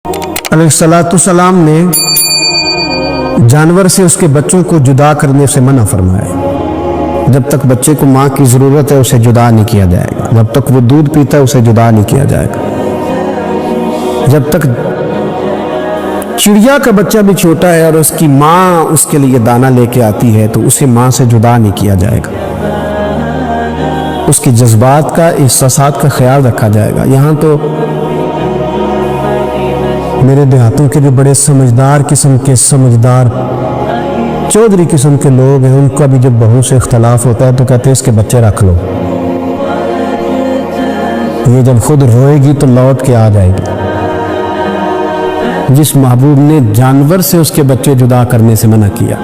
अलैहिस्सलाम ने जानवर से उसके बच्चों को जुदा करने से मना फरमाया। जब तक बच्चे को माँ की ज़रूरत है उसे जुदा नहीं किया जाएगा, जब तक वो दूध पीता है उसे जुदा नहीं किया जाएगा, जब तक चिड़िया का बच्चा भी छोटा है और उसकी माँ उसके लिए दाना लेके आती है तो उसे माँ से जुदा नहीं किया जाएगा, उसके जज्बात का, एहसासात का ख्याल रखा जाएगा। यहाँ तो मेरे देहातों के जो बड़े समझदार किस्म के चौधरी किस्म के लोग हैं, उनका भी जब बहू से इख्तलाफ होता है तो कहते हैं इसके बच्चे रख लो, ये जब खुद रोएगी तो लौट के आ जाएगी। जिस महबूब ने जानवर से उसके बच्चे जुदा करने से मना किया,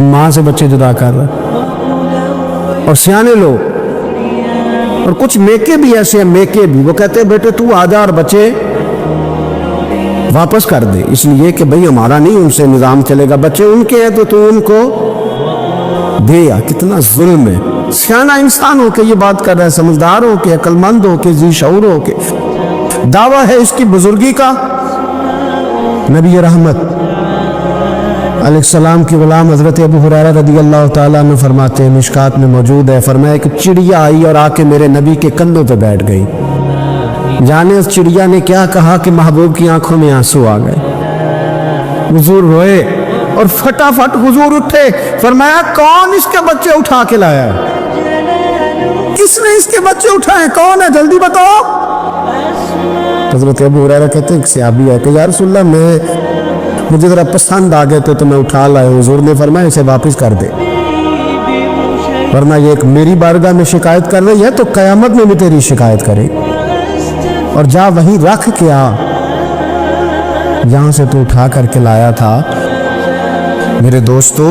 माँ से बच्चे जुदा कर रहा। और सियाने लोग और कुछ मेके भी ऐसे हैं, मेके भी वो कहते हैं बेटे तू आजा और बच्चे वापस कर दे, इसलिए कि भाई हमारा नहीं उनसे निज़ाम चलेगा, बच्चे उनके हैं तो तू उनको दे। या कितना जुल्म है। सियाना इंसान हो के ये बात कर रहा है, समझदार हो के, अक्लमंद हो के, जी शऊर हो के, दावा है इसकी बुजुर्गी का। नबी रहमत अलैहिस्सलाम की गुलाम हज़रत अबू हुरैरा रज़ियल्लाहु ताला अन्हु फरमाते हैं, मिशकात में मौजूद है, फरमाया कि चिड़िया आई और आके मेरे नबी के कंधों पे बैठ गई। जाने उस चिड़िया ने क्या कहा कि महबूब की आंखों में आंसू आ गए। हुजूर रोए और फटाफट हुजूर उठे, फरमाया कौन इसके बच्चे उठा के लाया है, किसने इसके बच्चे उठाए, कौन है, जल्दी बताओ। हज़रत अबू हुरैरा कहते हैं सहाबी है कि या रसूलल्लाह मुझे ज़रा पसंद आ गए थे तो मैं उठा लाया। हुजूर ने फरमाया इसे वापस कर दे, वरना ये एक मेरी बारगाह में शिकायत कर रही है तो क़यामत में भी तेरी शिकायत करे, और जा वहीं रख के आ जहाँ से तू उठा करके लाया था। मेरे दोस्तों,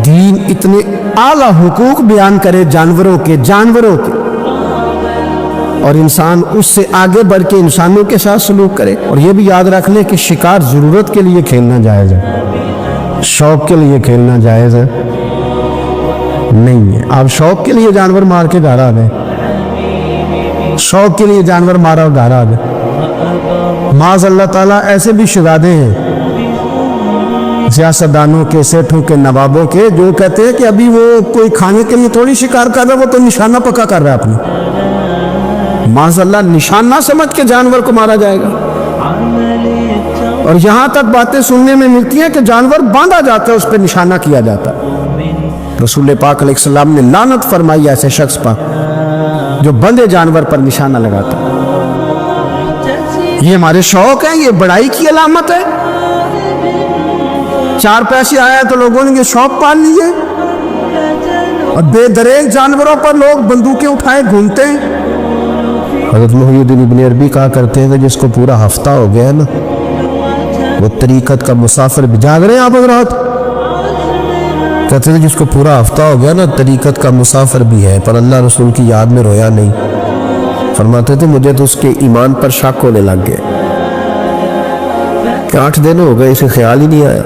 दीन इतने आला हुकूक बयान करे जानवरों के, और इंसान उससे आगे बढ़ के इंसानों के साथ सलूक करे। और ये भी याद रख ले कि शिकार ज़रूरत के लिए खेलना जायज़ है, शौक के लिए खेलना जायज़ है नहीं है। आप शौक के लिए जानवर मार के घर आ गए, शौक के लिए जानवर मारा और घर आ गए। माज़ अल्लाह ताला ऐसे भी शहज़ादे हैं सियासतदानों के, सेठों के, नवाबों के, जो कहते हैं कि अभी वो कोई खाने के लिए थोड़ी शिकार कर रहा है, वो तो निशाना पक्का कर रहा है अपना। माज़अल्लाह निशाना समझ के जानवर को मारा जाएगा। और यहाँ तक बातें सुनने में मिलती हैं कि जानवर बांधा जाता है, उस पर निशाना किया जाता है। रसूल पाक अलैहिस्सलाम ने लानत फरमाई ऐसे शख्स पर जो बंधे जानवर पर निशाना लगाता है। ये हमारे शौक है, ये बड़ाई की अलामत है। 4 पैसे आया तो लोगों ने ये शौक पाल लिए, और बेदरेक जानवरों पर लोग बंदूकें उठाए घूमते हैं। हज़रत मुहय्यिद्दीन इब्न अरबी कहा करते हैं कि जिसको पूरा हफ्ता हो गया ना, वो तरीक़त का मुसाफिर भी। जाग रहे हैं आप हज़रात? कहते थे जिसको पूरा हफ्ता हो गया ना, तरीक़त का मुसाफिर भी है, पर अल्लाह रसूल की याद में रोया नहीं। फरमाते थे मुझे तो उसके ईमान पर शक होने लग गया कि 8 दिन हो गए इसे ख्याल ही नहीं आया।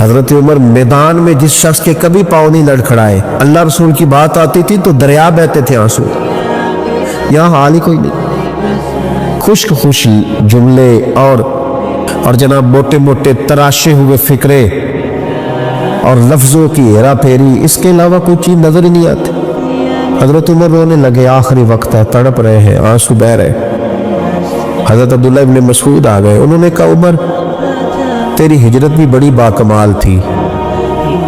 हज़रत उमर मैदान में जिस शख्स के कभी पाँव नहीं लड़खड़ाए, अल्लाह रसूल की बात आती थी तो दरिया बहते थे आंसू। यहाँ हाल ही कोई नहीं। खुश्क जुमले और जनाब मोटे मोटे तराशे हुए फिक्रे और लफ्ज़ों की हेरा फेरी, इसके अलावा कोई चीज़ नज़र ही नहीं आती। हज़रत उमर रोने लगे, आखिरी वक्त है, तड़प रहे हैं, आंसू बह रहे। हज़रत अब्दुल्लाह इब्न मसूद आ गए, उन्होंने कहा उमर तेरी हिजरत भी बड़ी बाकमाल थी,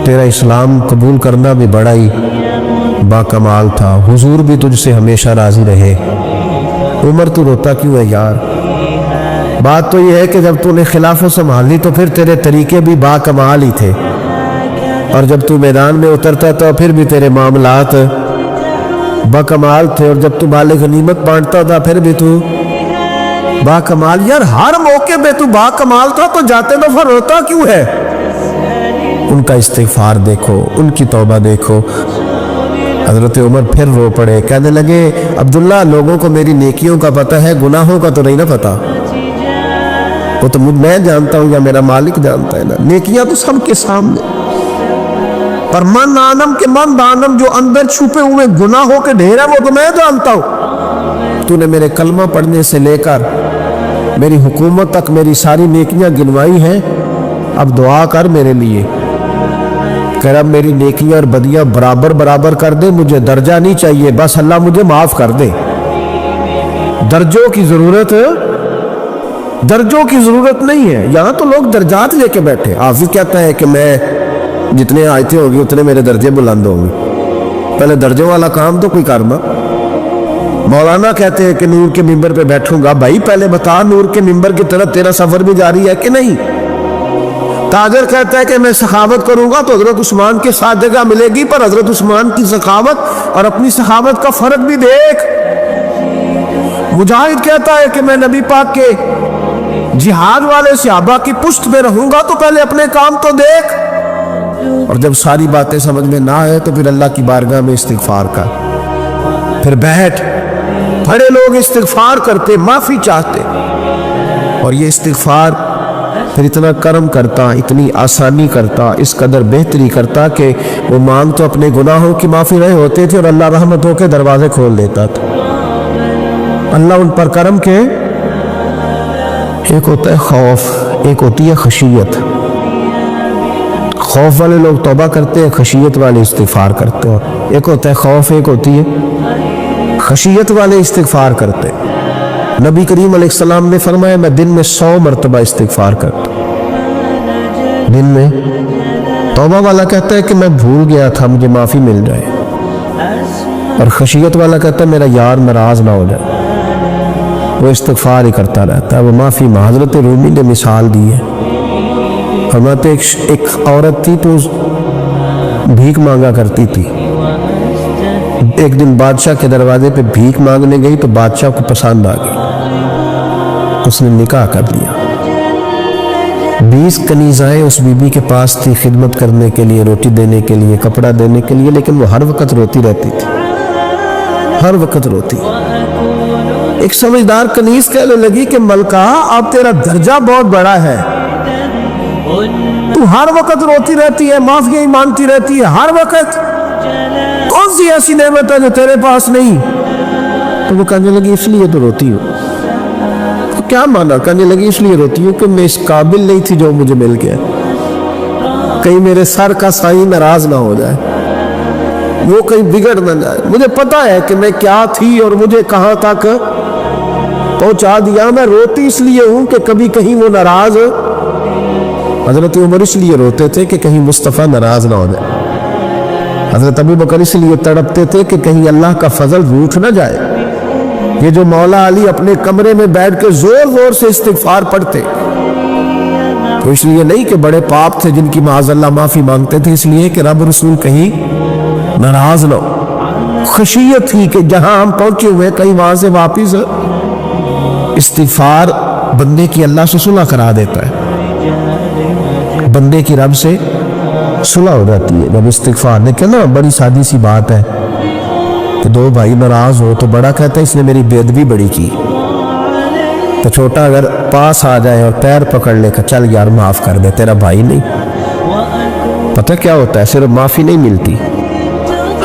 तेरा इस्लाम कबूल करना भी बड़ा ही बाकमाल था, हुजूर भी तुझसे हमेशा राज़ी रहे। उमर तू रोता क्यों है यार? बात तो यह है कि जब तूने खिलाफत संभाली तो फिर तेरे तरीके भी बाकमाल ही थे, और जब तू मैदान में उतरता तो फिर भी तेरे मामलात बाकमाल थे, और जब तू माल गनीमत बांटता था फिर भी तू बाकमाल। यार हर मौके पे तू बाकमाल था तो जाते दफा रोता क्यों है? उनका इस्तिग़फ़ार देखो, उनकी तौबा देखो। हज़रत उमर फिर रो पड़े, कहने लगे अब्दुल्ला लोगों को मेरी नेकियों का पता है, गुनाहों का तो नहीं ना पता। वो तो मैं जानता हूँ या मेरा मालिक जानता है ना, नेकियां तो सबके सामने, पर मन आनम के मन दानम जो अंदर छुपे हुए गुनाहों के ढेर है वो तो मैं जानता हूँ। तूने मेरे कलमा पढ़ने से लेकर मेरी हुकूमत तक मेरी सारी नेकियां गिनवाई हैं, अब दुआ कर मेरे लिए कि रब मेरी नेकियां और बदियां बराबर बराबर कर दे, मुझे दर्जा नहीं चाहिए, बस अल्लाह मुझे माफ कर दे। दर्जों की जरूरत नहीं है। यहाँ तो लोग दर्जात लेके बैठे। हाफिज कहता है कि मैं जितने आयतें होगी उतने मेरे दर्जे बुलंद होंगे। पहले दर्जों वाला काम तो कोई करना। मौलाना कहते हैं कि नूर के मिंबर पे बैठूंगा, भाई पहले बता नूर के मिंबर की तरफ तेरा सफर भी जारी है कि नहीं। ताजर कहता है कि मैं सखावत करूंगा तो हजरत उस्मान के साथ जगह मिलेगी, पर हजरत उस्मान की सखावत और अपनी सखावत का फर्क भी देख। मुजाहिद कहता है कि मैं नबी पाक के जिहाद वाले सहाबा की पुष्ट में रहूंगा तो पहले अपने काम तो देख। और जब सारी बातें समझ में ना आए तो फिर अल्लाह की बारगाह में इस्तिगफार कर, फिर बैठ। बड़े लोग इस्तिगफार करते, माफी चाहते, और ये इस्तिगफार फिर इतना करम करता, इतनी आसानी करता, इस कदर बेहतरी करता कि वो मांग तो अपने गुनाहों की माफी रहे होते थे और अल्लाह रहमतों के दरवाजे खोल देता था। अल्लाह उन पर करम के, एक होता है खौफ, एक होती है खशियत। खौफ वाले लोग तौबा करते हैं, खशियत वाले इस्तिगफार करते हैं। एक होता है खौफ, एक होती है खशियत वाले इस्तिगफार करते हैं। नबी करीम अलैहिस्सलाम ने फरमाया मैं दिन में 100 मरतबा इस्तिगफार करता हूं। दिन में तौबा वाला कहता है कि मैं भूल गया था, मुझे माफी मिल जाए, और खशियत वाला कहता है मेरा यार नाराज ना हो जाए, वो इस्तिगफार ही करता रहता है, वो माफी। हज़रत रूमी ने मिसाल दी है। फरमाते एक औरत थी तो भीख मांगा करती थी। एक दिन बादशाह के दरवाजे पे भीख मांगने गई तो बादशाह को पसंद आ गई, उसने निकाह कर लिया। 20 कनीज़ाएं उस बीबी के पास थी खिदमत करने के लिए, रोटी देने के लिए, कपड़ा देने के लिए, लेकिन वो हर वक्त रोती रहती थी, हर वक्त रोती। एक समझदार कनीज कहने लगी कि मलका अब तेरा दर्जा बहुत बड़ा है, तू हर वक्त रोती रहती है, माफिया ही मांगती रहती है हर वक्त, कौन सी ऐसी नेमत है जो तेरे पास नहीं। तो वो कहने लगी इसलिए तो रोती हूँ। तो क्या माना? कहने लगी इसलिए रोती हूँ कि मैं इस काबिल नहीं थी जो मुझे मिल गया, कहीं मेरे सर का साईं नाराज ना हो जाए, वो कहीं बिगड़ ना जाए। मुझे पता है कि मैं क्या थी और मुझे कहाँ तक पहुंचा दिया। मैं रोती इसलिए हूं कि कभी कहीं वो नाराज। हजरत उमर इसलिए रोते थे कि कहीं मुस्तफ़ा नाराज ना हो जाए। हजरत अबू बकर इसलिए तड़पते थे कि कहीं अल्लाह का फजल रूठ ना जाए। ये जो मौला अली अपने कमरे में बैठ के जोर जोर से इस्तिगफार पढ़ते, तो इसलिए नहीं कि बड़े पाप थे जिनकी माज़अल्लाह माफी मांगते थे, इसलिए कि रब रसूल कहीं नाराज ना हो। खशियत थी कि जहां हम पहुंचे हुए कहीं वहां से वापिस। इस्तिगफार बंदे की अल्लाह से सुलह करा देता है, बंदे की रब से सुलह हो जाती है जब इस्तिगफार। देखिए ना, बड़ी सादी सी बात है कि दो भाई नाराज हो तो बड़ा कहता है इसने मेरी बेअदबी बड़ी की, तो छोटा अगर पास आ जाए और पैर पकड़ ले कर चल यार माफ कर दे, तेरा भाई नहीं। पता क्या होता है? सिर्फ माफी नहीं मिलती।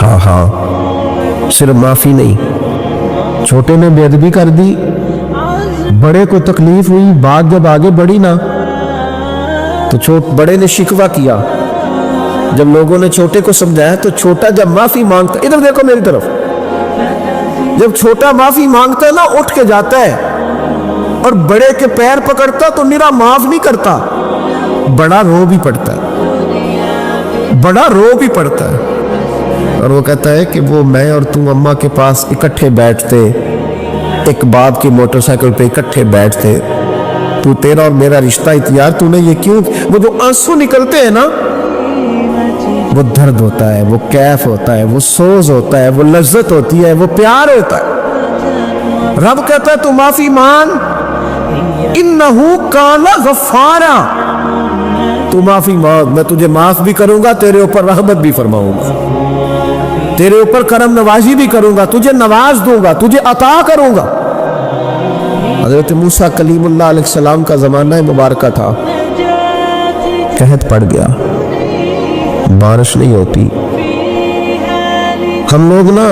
हाँ, सिर्फ माफी नहीं, छोटे ने बेअदबी कर दी, बड़े को तकलीफ हुई, बात जब आगे बढ़ी ना तो बड़े ने शिकवा किया। जब लोगों ने छोटे को समझाया तो छोटा जब माफी मांगता, इधर देखो मेरी तरफ, जब छोटा माफी मांगता है ना उठ के जाता है, और बड़े के पैर पकड़ता तो निरा माफ नहीं करता, बड़ा रो भी पड़ता है, बड़ा रो भी पड़ता है। और वो कहता है कि वो मैं और तू अम्मा के पास इकट्ठे बैठते, एक बाप की मोटरसाइकिल पे इकट्ठे बैठते, तू तेरा और मेरा रिश्ता यार तूने ये क्यों। वो जो आंसू निकलते हैं ना, वो दर्द होता है, वो कैफ होता है, वो सोज होता है, वो लज्जत होती है, वो प्यार होता है। रब कहता है तू माफी मांग, इन्नहु काना गफ्फारा, तू माफी मांग, मैं तुझे माफ भी करूंगा, तेरे ऊपर रहमत भी फरमाऊंगा, तेरे ऊपर करम नवाजी भी करूंगा, तुझे नवाज दूंगा, तुझे अता करूंगा। हजरत मूसा कलीमुल्लाह अलैहिस्सलाम का जमाना मुबारक था, कहत पड़ गया, बारिश नहीं होती। हम लोग ना,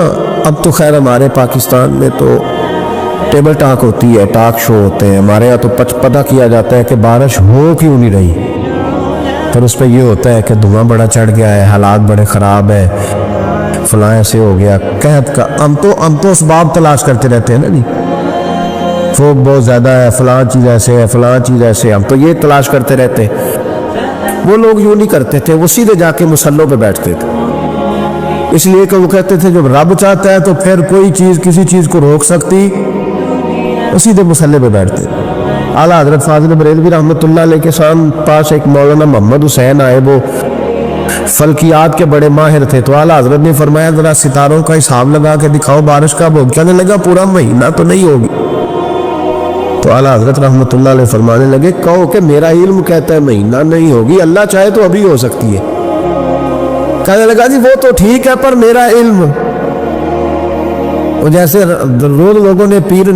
अब तो खैर हमारे पाकिस्तान में तो ٹیبل ٹاک ہوتی ہے, ٹاک شو ہوتے ہیں ہمارے یہاں, تو پتہ کیا جاتا ہے کہ بارش ہو کیوں نہیں رہی. پھر اس پہ یہ ہوتا ہے کہ دھواں بڑا چڑھ گیا ہے, حالات بڑے خراب ہے, فلاں ایسے ہو گیا. قحط کا ہم تو اسباب تلاش کرتے رہتے ہیں نا جی, فوق بہت زیادہ ہے, فلاں چیز ایسے ہے, فلاں چیز ایسے, ہم تو یہ تلاش کرتے رہتے ہیں. وہ لوگ یوں نہیں کرتے تھے, وہ سیدھے جا کے مصلوں پہ بیٹھتے تھے, اس لیے کہ وہ کہتے تھے جب رب چاہتا ہے تو پھر کوئی چیز کسی چیز کو روک سکتی, وہ سیدھے مصلے پہ بیٹھتے. اعلیٰ حضرت فاضل بریلوی رحمۃ اللہ علیہ کے پاس ایک مولانا محمد حسین آئے, وہ فلکیات کے بڑے ماہر تھے. تو اعلیٰ حضرت نے فرمایا ذرا ستاروں کا حساب لگا کے دکھاؤ بارش کب ہوگی. کہنے لگا پورا مہینہ تو نہیں ہوگی. تو اعلیٰ حضرت رحمۃ اللہ علیہ فرمانے لگے کہو کہ میرا علم کہتا ہے مہینہ نہیں ہوگی, اللہ چاہے تو ابھی ہو سکتی ہے. کہنے لگا جی وہ تو ٹھیک ہے پر میرا علم, وہ جیسے روز لوگوں نے پیر